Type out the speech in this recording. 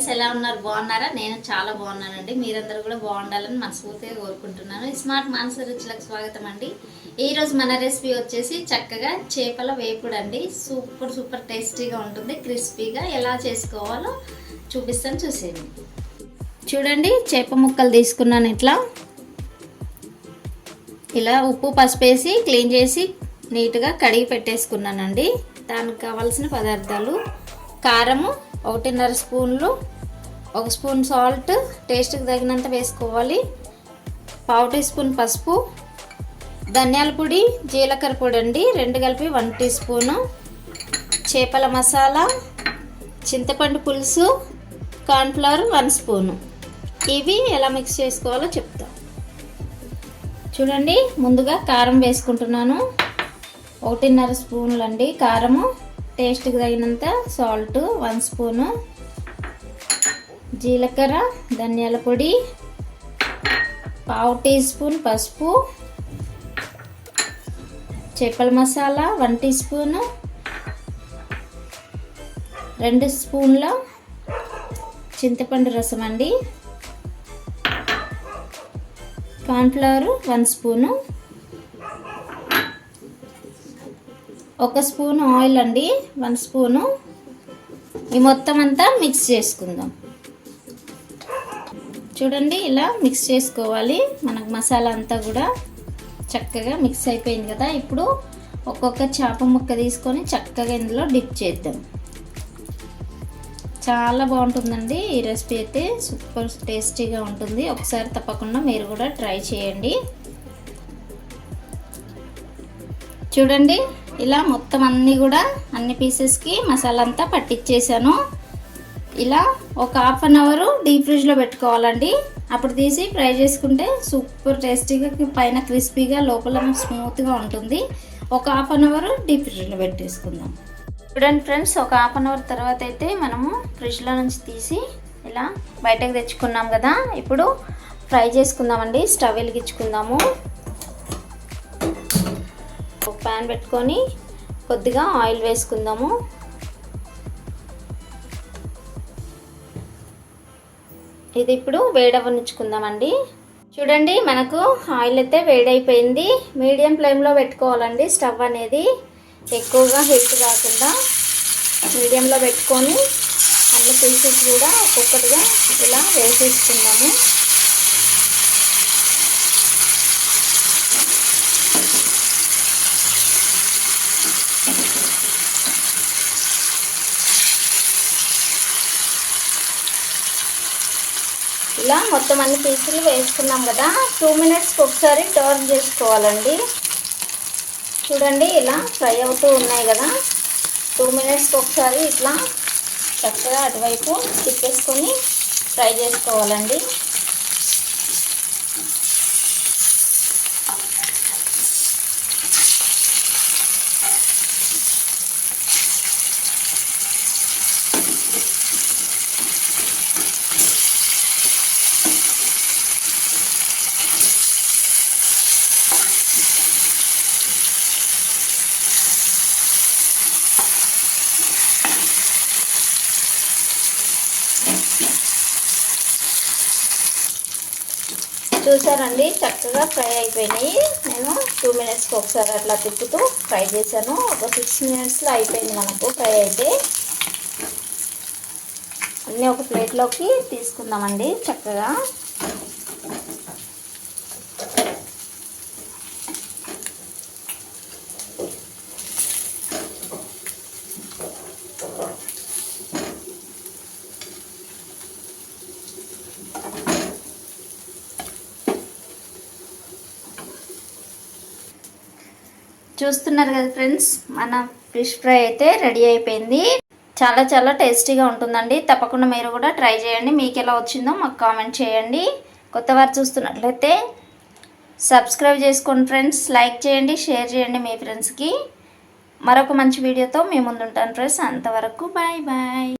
Friends, ఎలా ఉన్నారు? బాగున్నారా? నేను చాలా బాగున్నానండి. మీరందరూ కూడా బాగుండాలని మనస్ఫూర్తిగా కోరుకుంటున్నాను. స్మార్ట్ మానస రుచులకు స్వాగతం అండి. ఈరోజు మన రెసిపీ వచ్చేసి చక్కగా చేపల వేపుడు అండి. సూపర్ సూపర్ టేస్టీగా ఉంటుంది. క్రిస్పీగా ఎలా చేసుకోవాలో చూపిస్తాను, చూసేయండి. చూడండి, చేప ముక్కలు తీసుకున్నాను. ఇలా ఉప్పు పసుపు వేసి క్లీన్ చేసి నీట్గా కడిగి పెట్టేసుకున్నానండి. దానికి కావాల్సిన పదార్థాలు: కారము 1.5 స్పూన్లు, 1 స్పూన్ సాల్ట్, టేస్ట్కి తగినంత వేసుకోవాలి, 1/2 టీ స్పూన్ పసుపు, ధనియాల పొడి, జీలకర్ర పొడి అండి 2 కలిపి 1 టీ స్పూను, చేపల మసాలా, చింతపండు పులుసు, కార్న్ఫ్లవర్ 1 స్పూను. ఇవి ఎలా మిక్స్ చేసుకోవాలో చెప్తాం. చూడండి, ముందుగా కారం వేసుకుంటున్నాను. 1.5 స్పూన్లు అండి కారము, టేస్ట్కి తగినంత సాల్ట్ 1 స్పూను, జీలకర్ర, ధనియాల పొడి, 1/2 టీ స్పూన్ పసుపు, చేపల మసాలా 1 టీ స్పూను, 2 స్పూన్ల చింతపండు రసం అండి, కార్న్ఫ్లవర్ 1 స్పూను, 1 స్పూన్ ఆయిల్ అండి 1 స్పూను. ఈ మొత్తం అంతా మిక్స్ చేసుకుందాం. చూడండి, ఇలా మిక్స్ చేసుకోవాలి. మనకు మసాలా అంతా కూడా చక్కగా మిక్స్ అయిపోయింది కదా. ఇప్పుడు ఒక్కొక్క చేప ముక్క తీసుకొని చక్కగా ఇందులో డిప్ చేద్దాం. చాలా బాగుంటుందండి ఈ రెసిపీ అయితే, సూపర్ టేస్టీగా ఉంటుంది. ఒకసారి తప్పకుండా మీరు కూడా ట్రై చేయండి. చూడండి, ఇలా మొత్తం అన్ని పీసెస్కి మసాలా అంతా పట్టించేసాను. ఇలా ఒక 1/2 అవర్ డీప్ ఫ్రిడ్జ్లో పెట్టుకోవాలండి. అప్పుడు తీసి ఫ్రై చేసుకుంటే సూపర్ టేస్టీగా, పైన క్రిస్పీగా, లోపల స్మూత్గా ఉంటుంది. ఒక 1/2 అవర్ డీప్ ఫ్రిడ్జ్లో పెట్టేసుకుందాం. చూడండి ఫ్రెండ్స్, ఒక 1/2 అవర్ తర్వాత అయితే మనము ఫ్రిడ్జ్లో నుంచి తీసి ఇలా బయటకు తెచ్చుకున్నాం కదా. ఇప్పుడు ఫ్రై చేసుకుందామండి. స్టవ్ వెలిగించుకుందాము. ఒక ప్యాన్ పెట్టుకొని కొద్దిగా ఆయిల్ వేసుకుందాము. ఇది ఇప్పుడు వేడవనిచ్చుకుందామండి. చూడండి, మనకు ఆయిల్ అయితే వేడైపోయింది. మీడియం ఫ్లేమ్లో పెట్టుకోవాలండి. స్టవ్ అనేది ఎక్కువగా హీట్ కాకుండా మీడియంలో పెట్టుకొని అన్ని పీసెస్ కూడా ఒక్కొక్కటిగా ఇలా వేసేసుకుందాము. ఇలా మొత్తం అన్ని పీసులు వేసుకున్నాం కదా. 2 మినిట్స్కి ఒకసారి టర్న్ చేసుకోవాలండి. చూడండి, ఇలా ఫ్రై అవుతూ ఉన్నాయి కదా. 2 మినిట్స్కి ఒకసారి ఇట్లా చక్కగా అటువైపు తిప్పేసుకొని ఫ్రై చేసుకోవాలండి. చూసారండి, చక్కగా ఫ్రై అయిపోయినాయి. నేను 2 మినిట్స్కి ఒకసారి అట్లా తిప్పుతూ ఫ్రై చేశాను. ఒక 6 మినిట్స్లో అయిపోయింది మనకు ఫ్రై అయితే. అన్నీ ఒక ప్లేట్లోకి తీసుకుందామండి చక్కగా. చూస్తున్నారు కదా ఫ్రెండ్స్, మన ఫిష్ ఫ్రై అయితే రెడీ అయిపోయింది. చాలా చాలా టేస్టీగా ఉంటుందండి. తప్పకుండా మీరు కూడా ట్రై చేయండి. మీకు ఎలా వచ్చిందో మాకు కామెంట్ చేయండి. కొత్తవారు చూస్తున్నట్లయితే సబ్స్క్రైబ్ చేసుకోండి ఫ్రెండ్స్. లైక్ చేయండి, షేర్ చేయండి మీ ఫ్రెండ్స్కి. మరొక మంచి వీడియోతో మీ ముందు ఉంటాను ఫ్రెండ్స్. అంతవరకు బాయ్ బాయ్.